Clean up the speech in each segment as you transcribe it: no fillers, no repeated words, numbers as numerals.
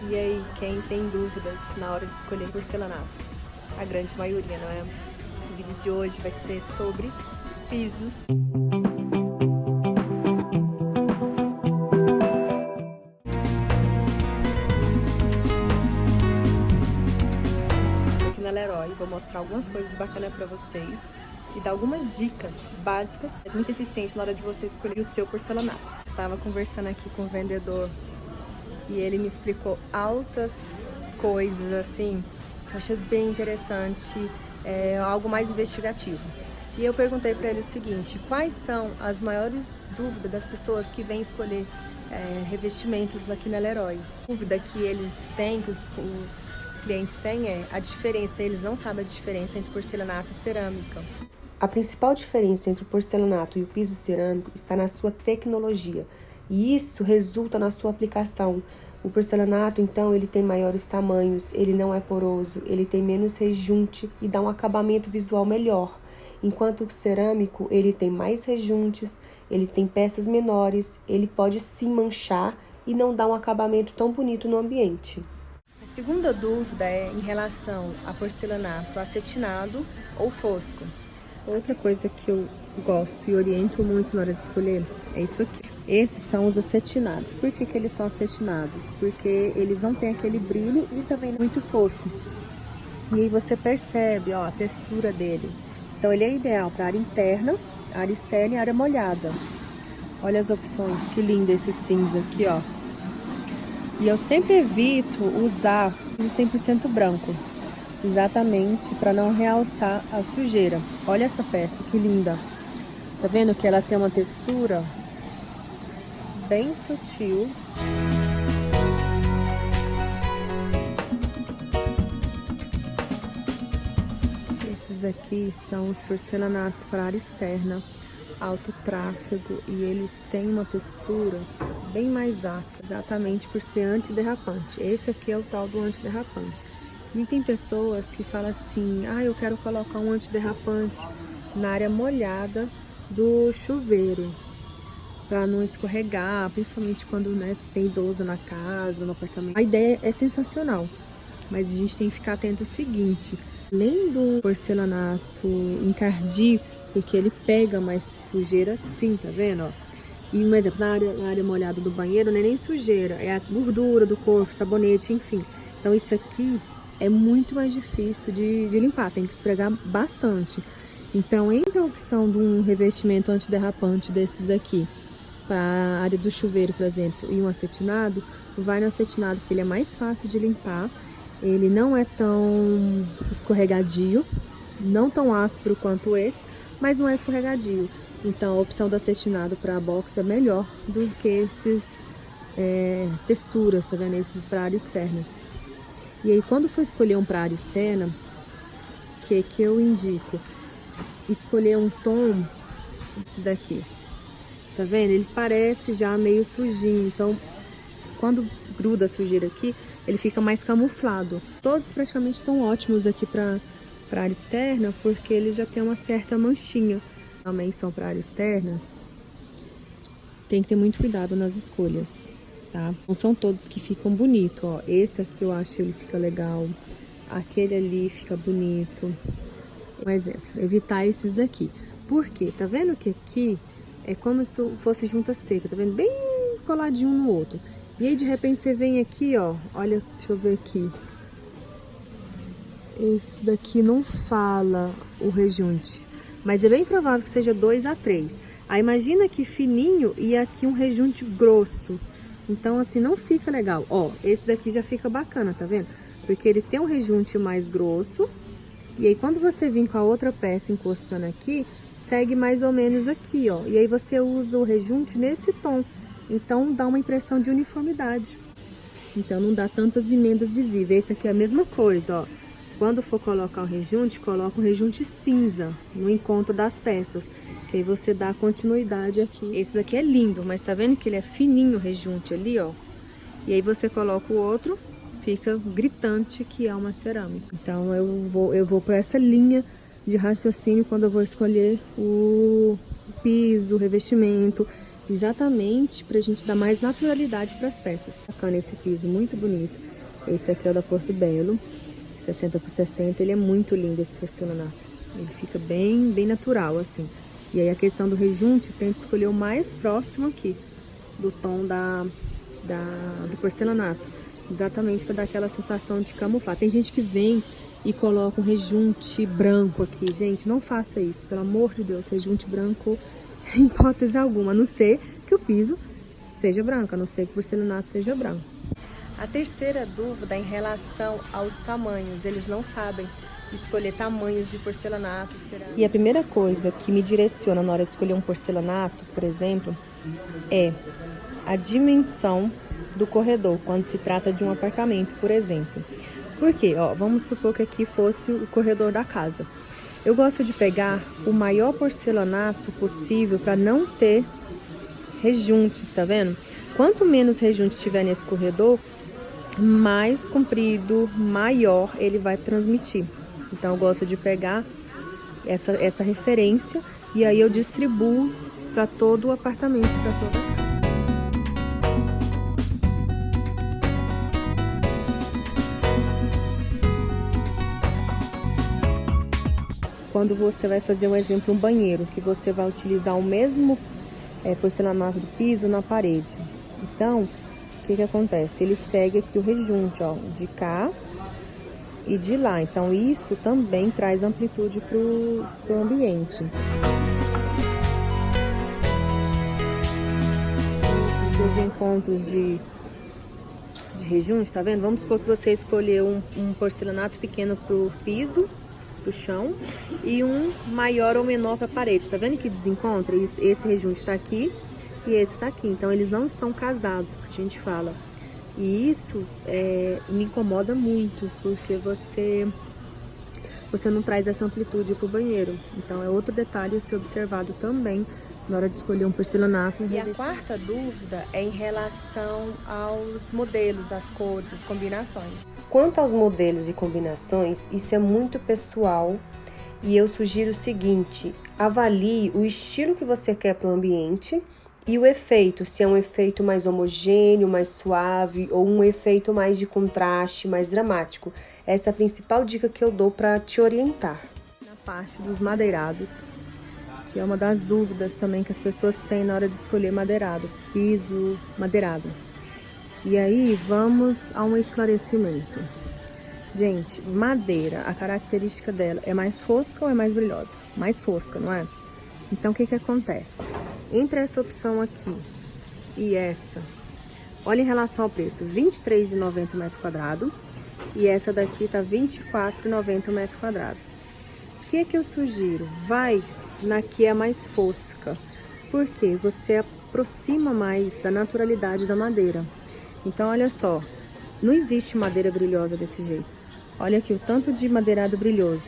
E aí, quem tem dúvidas na hora de escolher porcelanato? A grande maioria, não é? O vídeo de hoje vai ser sobre pisos. Aqui na Leroy, vou mostrar algumas coisas bacanas pra vocês e dar algumas dicas básicas, mas muito eficientes na hora de você escolher o seu porcelanato. Eu tava conversando aqui com o vendedor e ele me explicou altas coisas, assim, que eu achei bem interessante, algo mais investigativo. E eu perguntei para ele o seguinte: quais são as maiores dúvidas das pessoas que vêm escolher revestimentos aqui na Leroy? A dúvida que eles têm, que os clientes têm, é a diferença. Eles não sabem a diferença entre porcelanato e cerâmica. A principal diferença entre o porcelanato e o piso cerâmico está na sua tecnologia, e isso resulta na sua aplicação. O porcelanato, então, ele tem maiores tamanhos, ele não é poroso, ele tem menos rejunte e dá um acabamento visual melhor. Enquanto o cerâmico, ele tem mais rejuntes, ele tem peças menores, ele pode se manchar e não dá um acabamento tão bonito no ambiente. A segunda dúvida é em relação a porcelanato acetinado ou fosco. Outra coisa que eu gosto e oriento muito na hora de escolher é isso aqui. Esses são os acetinados. Por que eles são acetinados? Porque eles não têm aquele brilho e também não é muito fosco. E aí você percebe, ó, a textura dele. Então ele é ideal para área interna, área externa e área molhada. Olha as opções, que lindo esse cinza aqui, ó. E eu sempre evito usar o 100% branco, exatamente para não realçar a sujeira. Olha essa peça, que linda. Tá vendo que ela tem uma textura bem sutil. Esses aqui são os porcelanatos para área externa, alto tráfego, e eles têm uma textura bem mais áspera, exatamente por ser antiderrapante. Esse aqui é o tal do antiderrapante. E tem pessoas que falam assim: ah, eu quero colocar um antiderrapante na área molhada do chuveiro, para não escorregar, principalmente quando, né, tem idoso na casa, no apartamento. A ideia é sensacional, mas a gente tem que ficar atento ao seguinte: além do porcelanato encardir, porque ele pega mais sujeira, sim, tá vendo, ó? E um exemplo, na área molhada do banheiro não é nem sujeira, é a gordura do corpo, sabonete, enfim. Então isso aqui é muito mais difícil de limpar, tem que esfregar bastante. Então, entre a opção de um revestimento antiderrapante desses aqui, para a área do chuveiro, por exemplo, e um acetinado, vai no acetinado, que ele é mais fácil de limpar, ele não é tão escorregadio, não tão áspero quanto esse, mas não é escorregadio. Então, a opção do acetinado para a box é melhor do que esses texturas, tá vendo? Esses para áreas externas. E aí, quando for escolher um para área externa, que eu indico? Escolher um tom, esse daqui. Tá vendo? Ele parece já meio sujinho, então quando gruda a sujeira aqui, ele fica mais camuflado. Todos praticamente estão ótimos aqui para área externa, porque ele já tem uma certa manchinha. Também são para áreas externas. Tem que ter muito cuidado nas escolhas, tá? Não são todos que ficam bonitos, ó. Esse aqui eu acho que ele fica legal. Aquele ali fica bonito. Um exemplo, evitar esses daqui. Por quê? Tá vendo que aqui é como se fosse junta seca, tá vendo? Bem coladinho um no outro. E aí, de repente, você vem aqui, ó. Olha, deixa eu ver aqui. Esse daqui não fala o rejunte, mas é bem provável que seja 2 a 3. Aí, imagina aqui fininho e aqui um rejunte grosso. Então, assim, não fica legal. Ó, esse daqui já fica bacana, tá vendo? Porque ele tem um rejunte mais grosso. E aí, quando você vir com a outra peça encostando aqui, segue mais ou menos aqui, ó. E aí você usa o rejunte nesse tom. Então, dá uma impressão de uniformidade. Então, não dá tantas emendas visíveis. Esse aqui é a mesma coisa, ó. Quando for colocar o rejunte, coloca um rejunte cinza no encontro das peças. Que aí você dá continuidade aqui. Esse daqui é lindo, mas tá vendo que ele é fininho o rejunte ali, ó. E aí você coloca o outro, fica gritante que é uma cerâmica. Então, eu vou por essa linha de raciocínio quando eu vou escolher o piso, o revestimento. exatamente pra gente dar mais naturalidade para as peças. Bacana esse piso, muito bonito. Esse aqui é o da Porto Belo, 60 por 60, ele é muito lindo esse porcelanato. Ele fica bem natural, assim. E aí a questão do rejunte, tenta escolher o mais próximo aqui, do tom do porcelanato. Exatamente para dar aquela sensação de camuflar. Tem gente que vem e coloca um rejunte branco aqui. Gente, não faça isso, pelo amor de Deus. Rejunte branco, em hipótese alguma, a não ser que o piso seja branco, a não ser que o porcelanato seja branco. A terceira dúvida é em relação aos tamanhos. Eles não sabem escolher tamanhos de porcelanato. E a primeira coisa que me direciona na hora de escolher um porcelanato, por exemplo, é a dimensão do corredor, quando se trata de um apartamento, por exemplo. Por quê? Ó, vamos supor que aqui fosse o corredor da casa. Eu gosto de pegar o maior porcelanato possível para não ter rejuntes, tá vendo? Quanto menos rejunte tiver nesse corredor, mais comprido, maior ele vai transmitir. Então eu gosto de pegar essa referência e aí eu distribuo para todo o apartamento, para toda a casa. Quando você vai fazer um exemplo, um banheiro, que você vai utilizar o mesmo porcelanato do piso na parede. Então, o que acontece? Ele segue aqui o rejunte, ó, de cá e de lá. Então, isso também traz amplitude pro ambiente. Esses dois encontros de rejunte, tá vendo? Vamos supor que você escolheu um porcelanato pequeno pro piso, pro chão, e um maior ou menor para a parede. Tá vendo que desencontra? Esse rejunte tá aqui e esse tá aqui. Então eles não estão casados, que a gente fala. E isso me incomoda muito, porque você não traz essa amplitude pro banheiro. Então é outro detalhe a ser observado também na hora de escolher um porcelanato. E a quarta dúvida é em relação aos modelos, as cores, as combinações. Quanto aos modelos e combinações, isso é muito pessoal e eu sugiro o seguinte: avalie o estilo que você quer para o ambiente e o efeito, se é um efeito mais homogêneo, mais suave ou um efeito mais de contraste, mais dramático. Essa é a principal dica que eu dou para te orientar. Na parte dos madeirados, que é uma das dúvidas também que as pessoas têm na hora de escolher madeirado, piso madeirado. E aí, vamos a um esclarecimento. Gente, madeira, a característica dela é mais fosca ou é mais brilhosa? Mais fosca, não é? Então, o que acontece? Entre essa opção aqui e essa, olha em relação ao preço, R$ 23,90 o metro quadrado. E essa daqui tá R$ 24,90 o metro quadrado. O que eu sugiro? Vai na que é mais fosca, porque você aproxima mais da naturalidade da madeira. Então, olha só, não existe madeira brilhosa desse jeito. Olha aqui o tanto de madeirado brilhoso.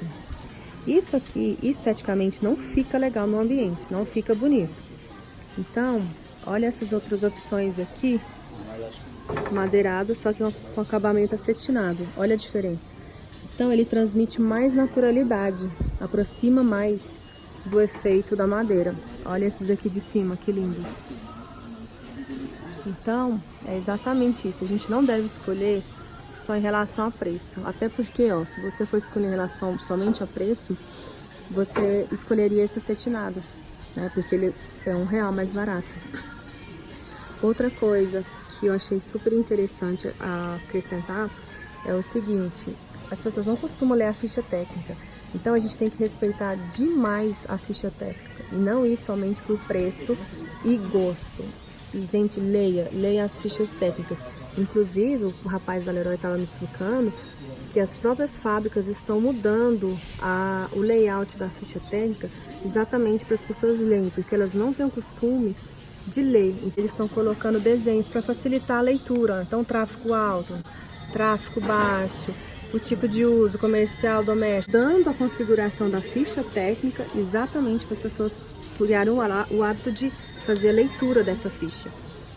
Isso aqui, esteticamente, não fica legal no ambiente, não fica bonito. Então, olha essas outras opções aqui, madeirado, só que com acabamento acetinado. Olha a diferença. Então, ele transmite mais naturalidade, aproxima mais do efeito da madeira. Olha esses aqui de cima, que lindos. Então, é exatamente isso. A gente não deve escolher só em relação a preço. Até porque, ó, se você for escolher em relação somente a preço, você escolheria esse acetinado, né? Porque ele é R$1 mais barato. Outra coisa que eu achei super interessante a acrescentar é o seguinte: as pessoas não costumam ler a ficha técnica. Então, a gente tem que respeitar demais a ficha técnica e não ir somente por preço e gosto. Gente, leia as fichas técnicas. Inclusive, o rapaz da Leroy estava me explicando que as próprias fábricas estão mudando o layout da ficha técnica exatamente para as pessoas lerem, porque elas não têm o costume de ler. Eles estão colocando desenhos para facilitar a leitura. Então, tráfego alto, tráfego baixo, o tipo de uso, comercial, doméstico, dando a configuração da ficha técnica exatamente para as pessoas criarem o hábito de fazer a leitura dessa ficha.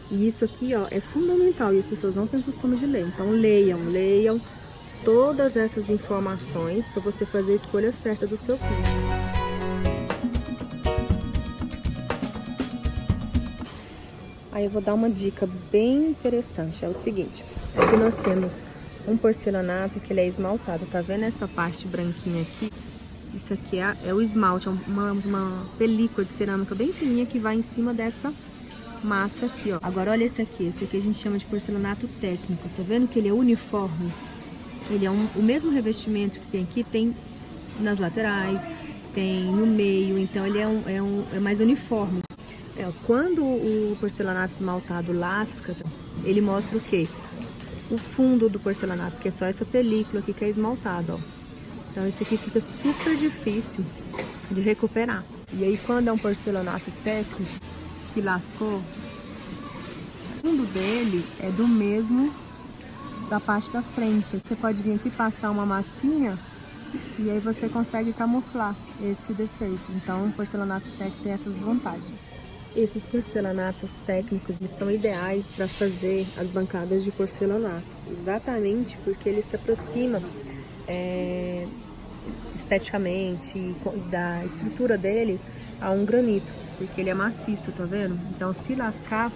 E isso aqui, ó, é fundamental e as pessoas não têm costume de ler. Então, leiam todas essas informações para você fazer a escolha certa do seu piso. Aí eu vou dar uma dica bem interessante, é o seguinte, aqui nós temos um porcelanato que ele é esmaltado, tá vendo essa parte branquinha aqui? Isso aqui é o esmalte, é uma película de cerâmica bem fininha que vai em cima dessa massa aqui, ó. Agora olha esse aqui a gente chama de porcelanato técnico, tá vendo que ele é uniforme? Ele é o mesmo revestimento que tem aqui, tem nas laterais, tem no meio, então ele é mais uniforme. Quando o porcelanato esmaltado lasca, ele mostra o quê? O fundo do porcelanato, que é só essa película aqui que é esmaltada, ó. Então esse aqui fica super difícil de recuperar. E aí quando é um porcelanato técnico que lascou, o fundo dele é do mesmo da parte da frente. Você pode vir aqui passar uma massinha e aí você consegue camuflar esse defeito. Então o porcelanato técnico tem essas vantagens. Esses porcelanatos técnicos são ideais para fazer as bancadas de porcelanato, exatamente porque ele se aproxima esteticamente da estrutura dele a um granito, porque ele é maciço, tá vendo? Então se lascar,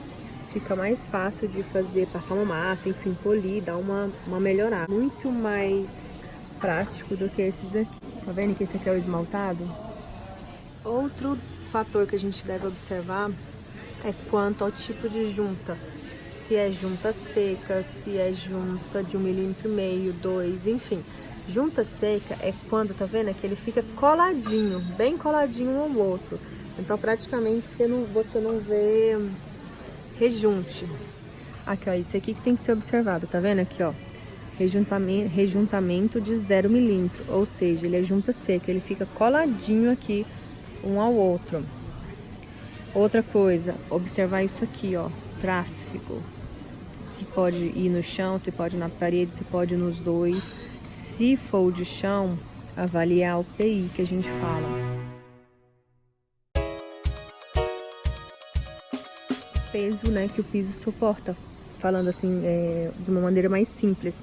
fica mais fácil de fazer, passar uma massa, enfim, polir, dar uma melhorada. Muito mais prático do que esses aqui. Tá vendo que esse aqui é o esmaltado? Outro fator que a gente deve observar é quanto ao tipo de junta. Se é junta seca, se é junta de 1,5 mm, 2, enfim. Junta seca é quando, tá vendo? É que ele fica coladinho, bem coladinho um ao outro. Então praticamente você não vê rejunte. Aqui, ó, isso aqui que tem que ser observado, tá vendo aqui, ó? Rejuntamento de 0 mm, ou seja, ele é junta seca, ele fica coladinho aqui um ao outro. Outra coisa, observar isso aqui, ó, tráfego. Se pode ir no chão, se pode na parede, se pode nos dois. Se for o de chão, avaliar o PI que a gente fala. Peso, né, que o piso suporta, falando assim, de uma maneira mais simples.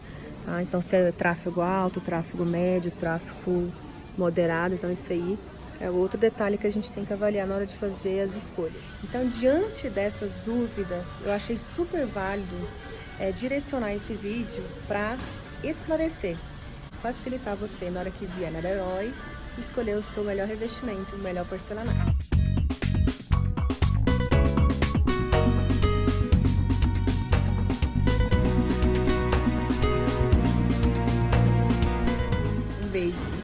Tá? Então, se é tráfego alto, tráfego médio, tráfego moderado, então isso aí é outro detalhe que a gente tem que avaliar na hora de fazer as escolhas. Então, diante dessas dúvidas, eu achei super válido direcionar esse vídeo para esclarecer, facilitar você na hora que vier na Leroy, escolher o seu melhor revestimento, o melhor porcelanato.